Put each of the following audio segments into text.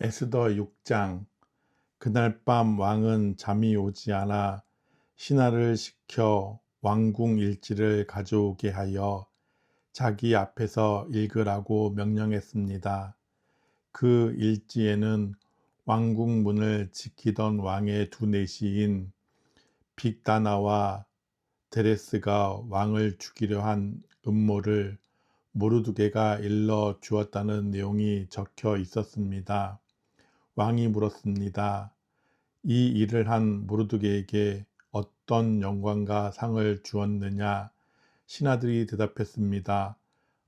에스더 6장. 그날 밤 왕은 잠이 오지 않아 신하를 시켜 왕궁 일지를 가져오게 하여 자기 앞에서 읽으라고 명령했습니다. 그 일지에는 왕궁 문을 지키던 왕의 두 내시인 빅다나와 데레스가 왕을 죽이려 한 음모를 모르드게가 일러 주었다는 내용이 적혀 있었습니다. 왕이 물었습니다. 이 일을 한 모르드게에게 어떤 영광과 상을 주었느냐? 신하들이 대답했습니다.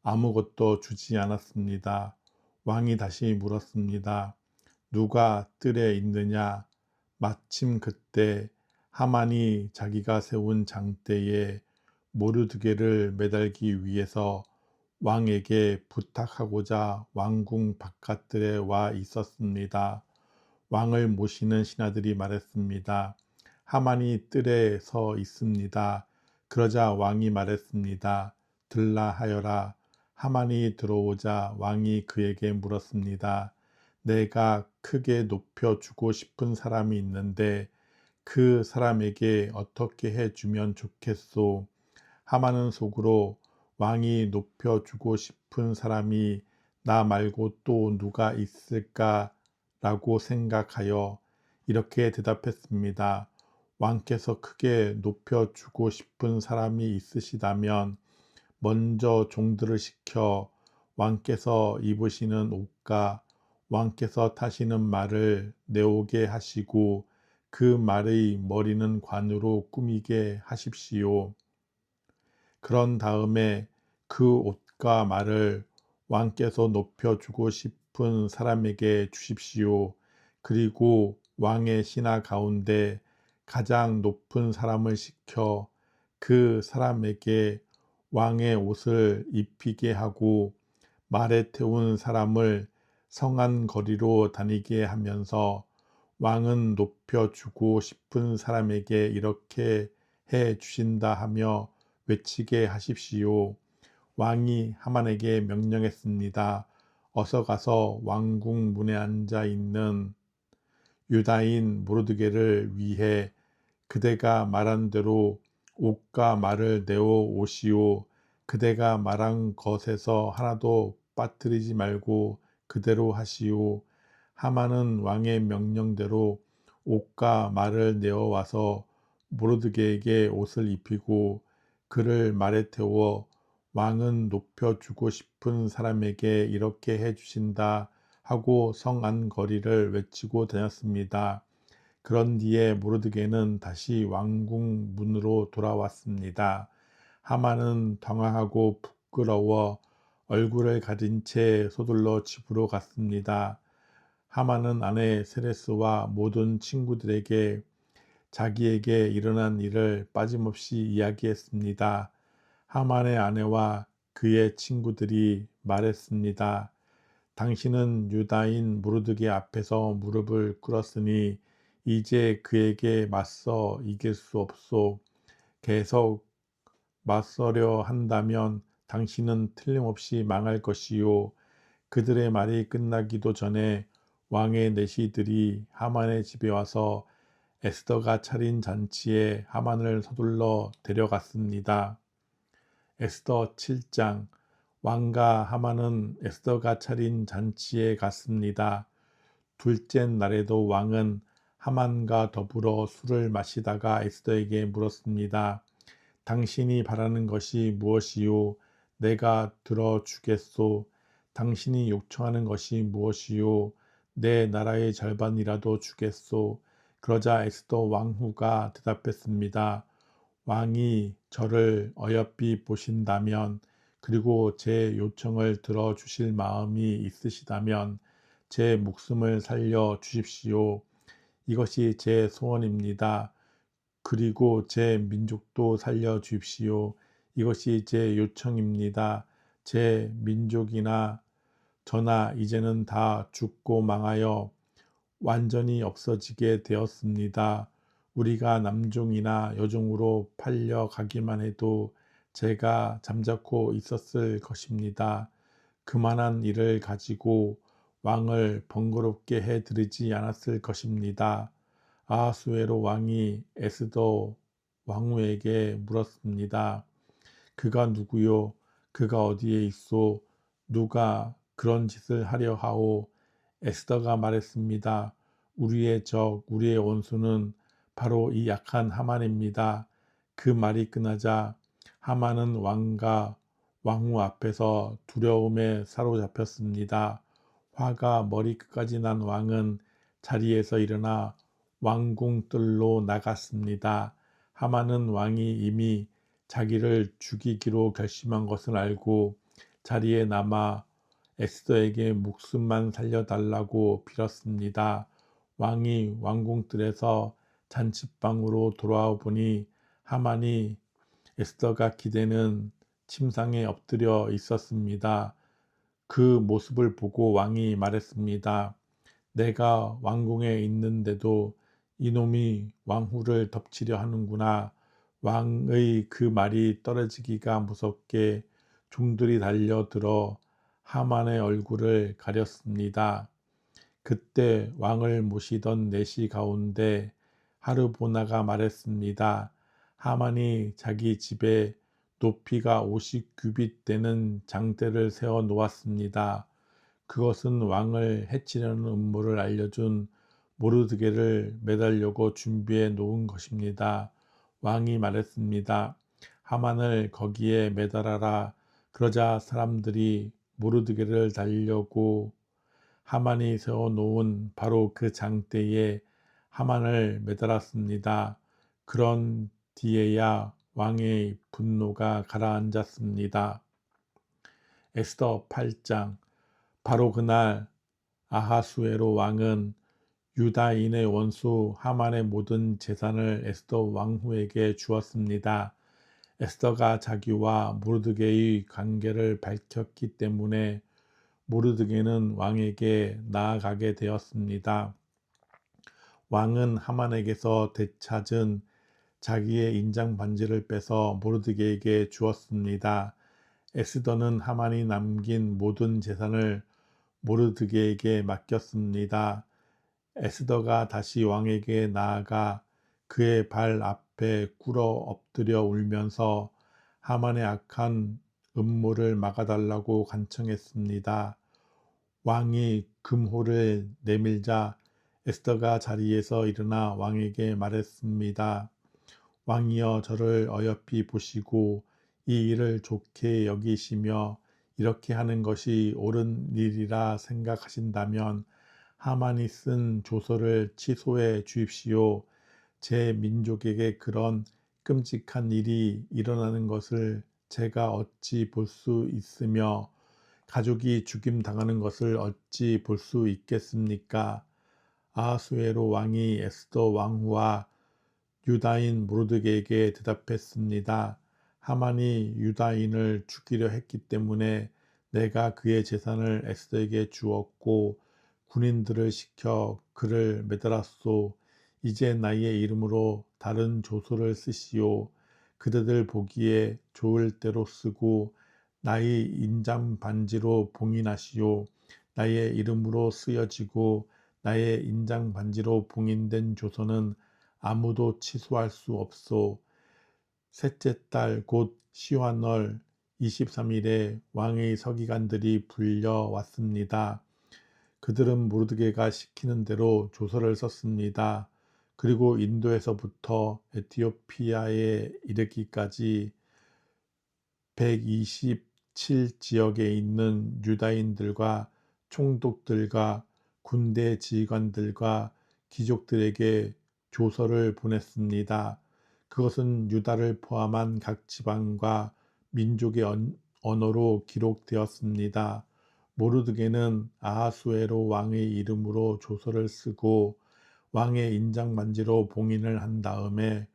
아무것도 주지 않았습니다. 왕이 다시 물었습니다. 누가 뜰에 있느냐? 마침 그때 하만이 자기가 세운 장대에 모르드게를 매달기 위해서 왕에게 부탁하고자 왕궁 바깥들에 와 있었습니다. 왕을 모시는 신하들이 말했습니다. 하만이 뜰에 서 있습니다. 그러자 왕이 말했습니다. 들라 하여라. 하만이 들어오자 왕이 그에게 물었습니다. 내가 크게 높여주고 싶은 사람이 있는데 그 사람에게 어떻게 해주면 좋겠소? 하만은 속으로 왕이 높여주고 싶은 사람이 나 말고 또 누가 있을까? 라고 생각하여 이렇게 대답했습니다. 왕께서 크게 높여주고 싶은 사람이 있으시다면 먼저 종들을 시켜 왕께서 입으시는 옷과 왕께서 타시는 말을 내오게 하시고 그 말의 머리는 관으로 꾸미게 하십시오. 그런 다음에 그 옷과 말을 왕께서 높여주고 싶은 사람에게 주십시오. 그리고 왕의 신하 가운데 가장 높은 사람을 시켜 그 사람에게 왕의 옷을 입히게 하고 말에 태운 사람을 성안 거리로 다니게 하면서 왕은 높여주고 싶은 사람에게 이렇게 해 주신다 하며 외치게 하십시오. 왕이 하만에게 명령했습니다. 어서 가서 왕궁 문에 앉아 있는 유다인 모르드게를 위해 그대가 말한 대로 옷과 말을 내어 오시오. 그대가 말한 것에서 하나도 빠뜨리지 말고 그대로 하시오. 하만은 왕의 명령대로 옷과 말을 내어 와서 모르드게에게 옷을 입히고 그를 말에 태워 왕은 높여주고 싶은 사람에게 이렇게 해주신다 하고 성안 거리를 외치고 다녔습니다. 그런 뒤에 모르드게는 다시 왕궁 문으로 돌아왔습니다. 하만은 당황하고 부끄러워 얼굴을 가린 채 서둘러 집으로 갔습니다. 하만은 아내 세레스와 모든 친구들에게 자기에게 일어난 일을 빠짐없이 이야기했습니다. 하만의 아내와 그의 친구들이 말했습니다. 당신은 유다인 모르드게 앞에서 무릎을 꿇었으니 이제 그에게 맞서 이길 수 없소. 계속 맞서려 한다면 당신은 틀림없이 망할 것이요. 그들의 말이 끝나기도 전에 왕의 내시들이 하만의 집에 와서 에스더가 차린 잔치에 하만을 서둘러 데려갔습니다. 에스더 7장. 왕과 하만은 에스더가 차린 잔치에 갔습니다. 둘째 날에도 왕은 하만과 더불어 술을 마시다가 에스더에게 물었습니다. 당신이 바라는 것이 무엇이요? 내가 들어주겠소. 당신이 요청하는 것이 무엇이요? 내 나라의 절반이라도 주겠소. 그러자 에스더 왕후가 대답했습니다. 왕이 저를 어여삐 보신다면 그리고 제 요청을 들어주실 마음이 있으시다면 제 목숨을 살려 주십시오. 이것이 제 소원입니다. 그리고 제 민족도 살려 주십시오. 이것이 제 요청입니다. 제 민족이나 저나 이제는 다 죽고 망하여 완전히 없어지게 되었습니다. 우리가 남종이나 여종으로 팔려가기만 해도 제가 잠자코 있었을 것입니다. 그만한 일을 가지고 왕을 번거롭게 해드리지 않았을 것입니다. 아하수에로 왕이 에스더 왕후에게 물었습니다. 그가 누구요? 그가 어디에 있소? 누가 그런 짓을 하려 하오? 에스더가 말했습니다. 우리의 적, 우리의 원수는 바로 이 약한 하만입니다. 그 말이 끝나자 하만은 왕과 왕후 앞에서 두려움에 사로잡혔습니다. 화가 머리끝까지 난 왕은 자리에서 일어나 왕궁뜰로 나갔습니다. 하만은 왕이 이미 자기를 죽이기로 결심한 것을 알고 자리에 남아 에스더에게 목숨만 살려달라고 빌었습니다. 왕이 왕궁뜰에서 잔치방으로 돌아와 보니 하만이 에스더가 기대는 침상에 엎드려 있었습니다. 그 모습을 보고 왕이 말했습니다. 내가 왕궁에 있는데도 이놈이 왕후를 덮치려 하는구나. 왕의 그 말이 떨어지기가 무섭게 종들이 달려들어 하만의 얼굴을 가렸습니다. 그때 왕을 모시던 내시 가운데 하르보나가 말했습니다. 하만이 자기 집에 높이가 50규빗 되는 장대를 세워 놓았습니다. 그것은 왕을 해치려는 음모를 알려준 모르드게를 매달려고 준비해 놓은 것입니다. 왕이 말했습니다. 하만을 거기에 매달아라. 그러자 사람들이 모르드게를 달려고 하만이 세워놓은 바로 그 장대에 하만을 매달았습니다. 그런 뒤에야 왕의 분노가 가라앉았습니다. 에스더 8장. 바로 그날 아하수에로 왕은 유다인의 원수 하만의 모든 재산을 에스더 왕후에게 주었습니다. 에스더가 자기와 모르드게의 관계를 밝혔기 때문에 모르드게는 왕에게 나아가게 되었습니다. 왕은 하만에게서 되찾은 자기의 인장 반지를 빼서 모르드게에게 주었습니다. 에스더는 하만이 남긴 모든 재산을 모르드게에게 맡겼습니다. 에스더가 다시 왕에게 나아가 그의 발 앞에 꿇어 엎드려 울면서 하만의 악한 음모를 막아달라고 간청했습니다. 왕이 금호를 내밀자 에스더가 자리에서 일어나 왕에게 말했습니다. 왕이여 저를 어여삐 보시고 이 일을 좋게 여기시며 이렇게 하는 것이 옳은 일이라 생각하신다면 하만이 쓴 조서를 취소해 주십시오. 제 민족에게 그런 끔찍한 일이 일어나는 것을 제가 어찌 볼 수 있으며 가족이 죽임당하는 것을 어찌 볼 수 있겠습니까? 아하수에로 왕이 에스더 왕후와 유다인 모르드게에게 대답했습니다. 하만이 유다인을 죽이려 했기 때문에 내가 그의 재산을 에스더에게 주었고 군인들을 시켜 그를 매달았소. 이제 나의 이름으로 다른 조서를 쓰시오. 그대들 보기에 좋을 대로 쓰고 나의 인장 반지로 봉인하시오. 나의 이름으로 쓰여지고 나의 인장 반지로 봉인된 조서는 아무도 취소할 수 없소. 셋째 달 곧 시환월 23일에 왕의 서기관들이 불려왔습니다. 그들은 모르드게가 시키는 대로 조서를 썼습니다. 그리고 인도에서부터 에티오피아에 이르기까지 127지역에 있는 유다인들과 총독들과 군대 지휘관들과 귀족들에게 조서를 보냈습니다. 그것은 유다를 포함한 각 지방과 민족의 언어로 기록되었습니다. 모르드게는 아하수에로 왕의 이름으로 조서를 쓰고 왕의 인장 반지로 봉인을 한 다음에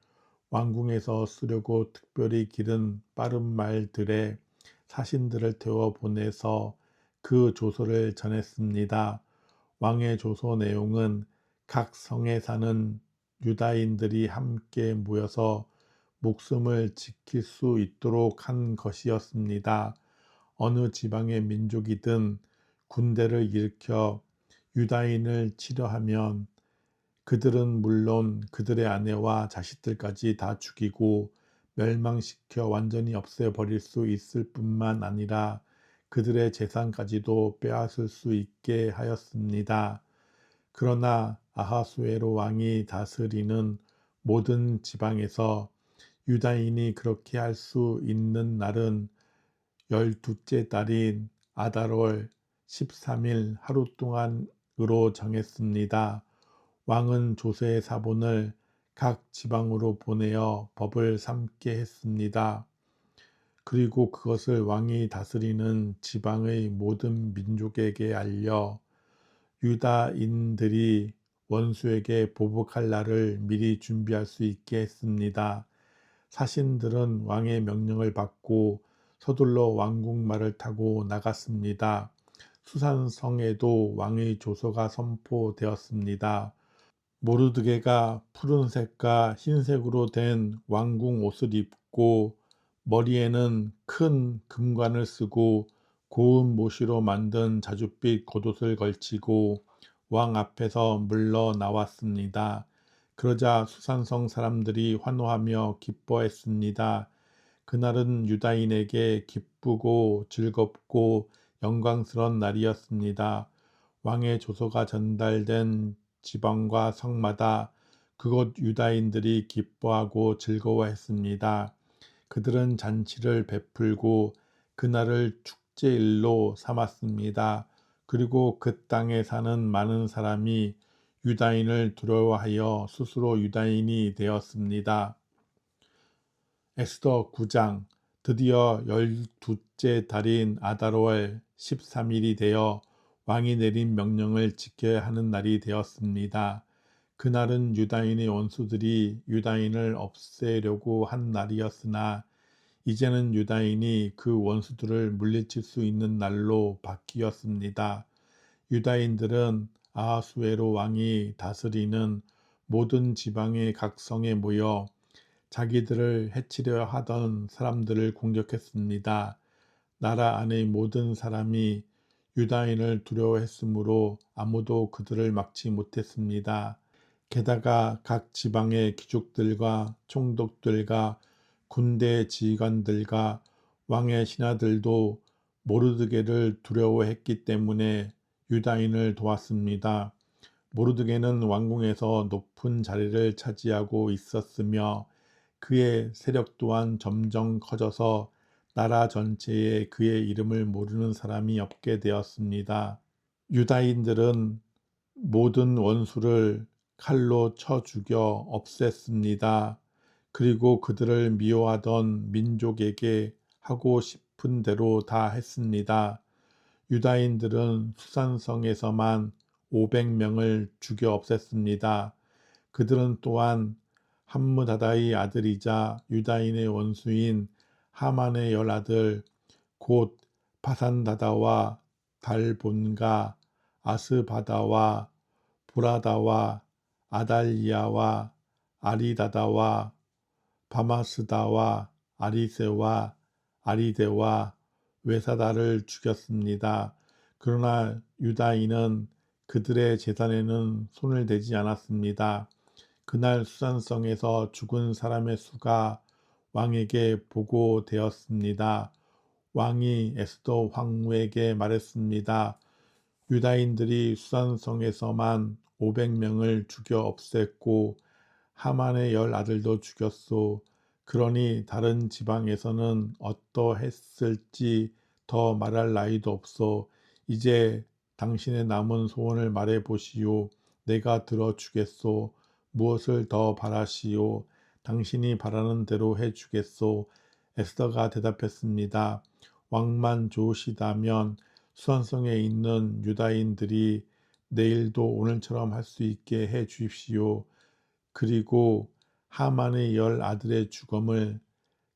왕궁에서 쓰려고 특별히 기른 빠른 말들에 사신들을 태워 보내서 그 조서를 전했습니다. 왕의 조서 내용은 각 성에 사는 유다인들이 함께 모여서 목숨을 지킬 수 있도록 한 것이었습니다. 어느 지방의 민족이든 군대를 일으켜 유다인을 치려하면 그들은 물론 그들의 아내와 자식들까지 다 죽이고 멸망시켜 완전히 없애버릴 수 있을 뿐만 아니라 그들의 재산까지도 빼앗을 수 있게 하였습니다. 그러나 아하수에로 왕이 다스리는 모든 지방에서 유다인이 그렇게 할 수 있는 날은 12째 달인 아달월 13일 하루 동안으로 정했습니다. 왕은 조세의 사본을 각 지방으로 보내어 법을 삼게 했습니다. 그리고 그것을 왕이 다스리는 지방의 모든 민족에게 알려 유다인들이 원수에게 보복할 날을 미리 준비할 수 있게 했습니다. 사신들은 왕의 명령을 받고 서둘러 왕궁말을 타고 나갔습니다. 수산성에도 왕의 조서가 선포되었습니다. 모르드게가 푸른색과 흰색으로 된 왕궁 옷을 입고 머리에는 큰 금관을 쓰고 고운 모시로 만든 자줏빛 겉옷을 걸치고 왕 앞에서 물러나왔습니다. 그러자 수산성 사람들이 환호하며 기뻐했습니다. 그날은 유다인에게 기쁘고 즐겁고 영광스러운 날이었습니다. 왕의 조서가 전달된 지방과 성마다 그곳 유다인들이 기뻐하고 즐거워했습니다. 그들은 잔치를 베풀고 그날을 축제일로 삼았습니다. 그리고 그 땅에 사는 많은 사람이 유다인을 두려워하여 스스로 유다인이 되었습니다. 에스더 9장. 드디어 12째 달인 아달월 13일이 되어 왕이 내린 명령을 지켜야 하는 날이 되었습니다. 그날은 유다인의 원수들이 유다인을 없애려고 한 날이었으나 이제는 유다인이 그 원수들을 물리칠 수 있는 날로 바뀌었습니다. 유다인들은 아하수에로 왕이 다스리는 모든 지방의 각 성에 모여 자기들을 해치려 하던 사람들을 공격했습니다. 나라 안의 모든 사람이 유다인을 두려워했으므로 아무도 그들을 막지 못했습니다. 게다가 각 지방의 귀족들과 총독들과 군대 지휘관들과 왕의 신하들도 모르드게를 두려워했기 때문에 유다인을 도왔습니다. 모르드게는 왕궁에서 높은 자리를 차지하고 있었으며 그의 세력 또한 점점 커져서 나라 전체에 그의 이름을 모르는 사람이 없게 되었습니다. 유다인들은 모든 원수를 칼로 쳐 죽여 없앴습니다. 그리고 그들을 미워하던 민족에게 하고 싶은 대로 다 했습니다. 유다인들은 수산성에서만 500명을 죽여 없앴습니다. 그들은 또한 함므다다의 아들이자 유다인의 원수인 하만의 열아들 곧 바산다다와 달본가 아스바다와 보라다와 아달리아와 아리다다와 바마스다와 아리세와 아리데와 외사다를 죽였습니다. 그러나 유다인은 그들의 재산에는 손을 대지 않았습니다. 그날 수산성에서 죽은 사람의 수가 왕에게 보고되었습니다. 왕이 에스더 황후에게 말했습니다. 유다인들이 수산성에서만 500명을 죽여 없앴고 하만의 10아들도 죽였소. 그러니 다른 지방에서는 어떠했을지 더 말할 나위도 없소. 이제 당신의 남은 소원을 말해 보시오. 내가 들어주겠소. 무엇을 더 바라시오. 당신이 바라는 대로 해주겠소. 에스더가 대답했습니다. 왕만 좋으시다면 수산성에 있는 유다인들이 내일도 오늘처럼 할 수 있게 해 주십시오. 그리고 하만의 10아들의 죽음을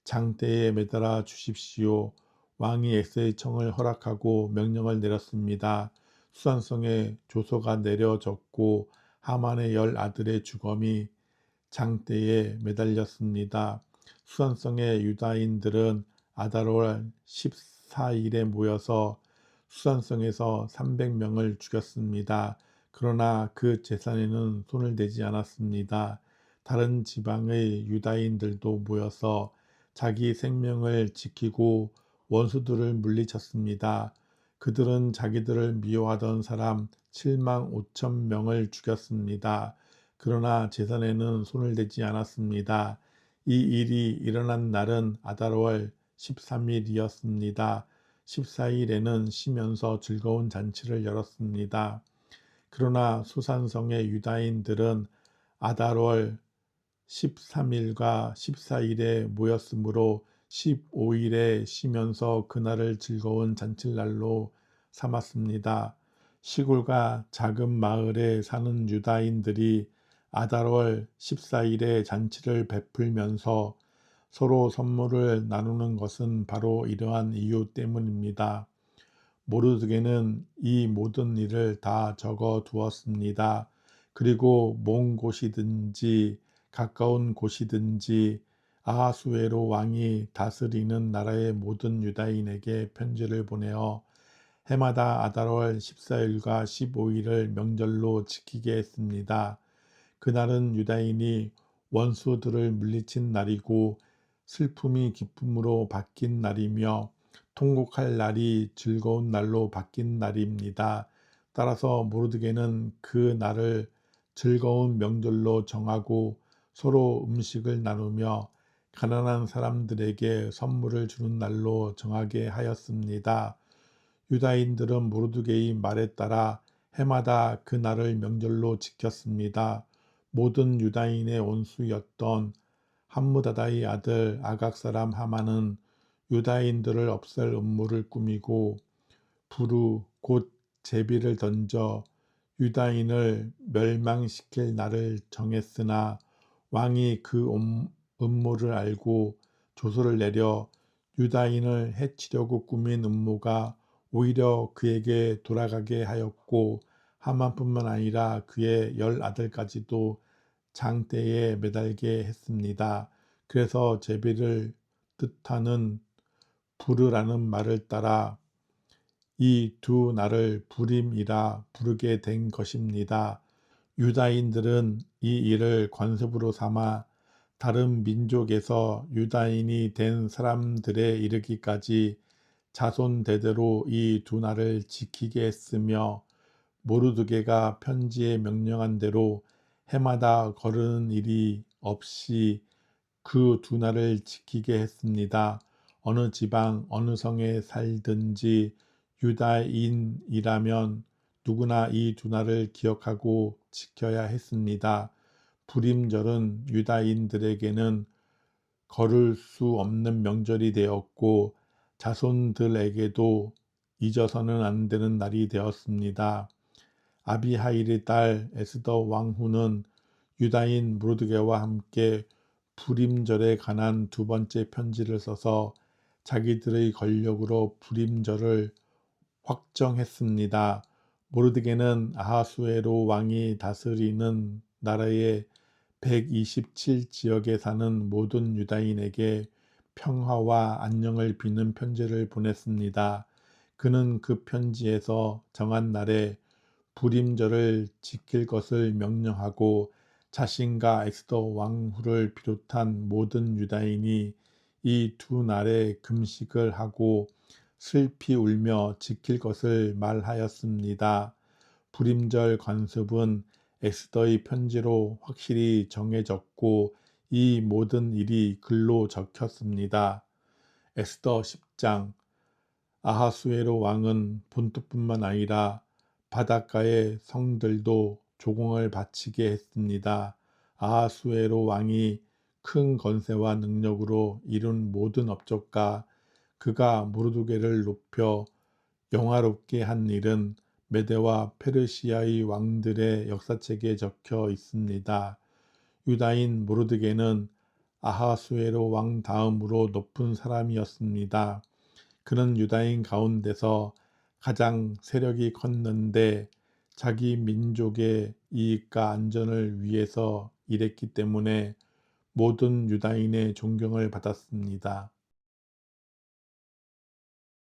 장대에 매달아 주십시오. 왕이 에스더의 청을 허락하고 명령을 내렸습니다. 수산성에 조서가 내려졌고 하만의 10아들의 죽음이 장대에 매달렸습니다. 수산성의 유다인들은 아달월 14일에 모여서 수산성에서 300명을 죽였습니다. 그러나 그 재산에는 손을 대지 않았습니다. 다른 지방의 유다인들도 모여서 자기 생명을 지키고 원수들을 물리쳤습니다. 그들은 자기들을 미워하던 사람 7만 5천 명을 죽였습니다. 그러나 재산에는 손을 대지 않았습니다. 이 일이 일어난 날은 아달월 13일이었습니다. 14일에는 쉬면서 즐거운 잔치를 열었습니다. 그러나 수산성의 유다인들은 아달월 13일과 14일에 모였으므로 15일에 쉬면서 그날을 즐거운 잔치날로 삼았습니다. 시골과 작은 마을에 사는 유다인들이 아달월 14일에 잔치를 베풀면서 서로 선물을 나누는 것은 바로 이러한 이유 때문입니다. 모르드게는 이 모든 일을 다 적어 두었습니다. 그리고 먼 곳이든지 가까운 곳이든지 아하수에로 왕이 다스리는 나라의 모든 유다인에게 편지를 보내어 해마다 아달월 14일과 15일을 명절로 지키게 했습니다. 그날은 유다인이 원수들을 물리친 날이고 슬픔이 기쁨으로 바뀐 날이며 통곡할 날이 즐거운 날로 바뀐 날입니다. 따라서 모르드게는 그 날을 즐거운 명절로 정하고 서로 음식을 나누며 가난한 사람들에게 선물을 주는 날로 정하게 하였습니다. 유다인들은 모르드게의 말에 따라 해마다 그 날을 명절로 지켰습니다. 모든 유다인의 원수였던 함므다다의 아들 아각 사람 하만은 유다인들을 없앨 음모를 꾸미고 부르 곧 제비를 던져 유다인을 멸망시킬 날을 정했으나 왕이 그 음모를 알고 조서를 내려 유다인을 해치려고 꾸민 음모가 오히려 그에게 돌아가게 하였고 하만뿐만 아니라 그의 10아들까지도 장대에 매달게 했습니다. 그래서 제비를 뜻하는 부르라는 말을 따라 이 두 날을 부림이라 부르게 된 것입니다. 유다인들은 이 일을 관습으로 삼아 다른 민족에서 유다인이 된 사람들에 이르기까지 자손 대대로 이 두 날을 지키게 했으며 모르드게가 편지에 명령한 대로 해마다 거르는 일이 없이 그 두 날을 지키게 했습니다. 어느 지방 어느 성에 살든지 유다인이라면 누구나 이 두 날을 기억하고 지켜야 했습니다. 불임절은 유다인들에게는 거를 수 없는 명절이 되었고 자손들에게도 잊어서는 안 되는 날이 되었습니다. 아비하일의 딸 에스더 왕후는 유다인 모르드게와 함께 불임절에 관한 두 번째 편지를 써서 자기들의 권력으로 불임절을 확정했습니다. 모르드게는 아하수에로 왕이 다스리는 나라의 127지역에 사는 모든 유다인에게 평화와 안녕을 비는 편지를 보냈습니다. 그는 그 편지에서 정한 날에 불임절을 지킬 것을 명령하고 자신과 에스더 왕후를 비롯한 모든 유다인이 이 두 날에 금식을 하고 슬피 울며 지킬 것을 말하였습니다. 불임절 관습은 에스더의 편지로 확실히 정해졌고 이 모든 일이 글로 적혔습니다. 에스더 10장. 아하수에로 왕은 본토뿐만 아니라 바닷가의 성들도 조공을 바치게 했습니다. 아하수에로 왕이 큰 권세와 능력으로 이룬 모든 업적과 그가 모르드게를 높여 영화롭게 한 일은 메대와 페르시아의 왕들의 역사책에 적혀 있습니다. 유다인 모르드게는 아하수에로 왕 다음으로 높은 사람이었습니다. 그는 유다인 가운데서 가장 세력이 컸는데 자기 민족의 이익과 안전을 위해서 일했기 때문에 모든 유다인의 존경을 받았습니다.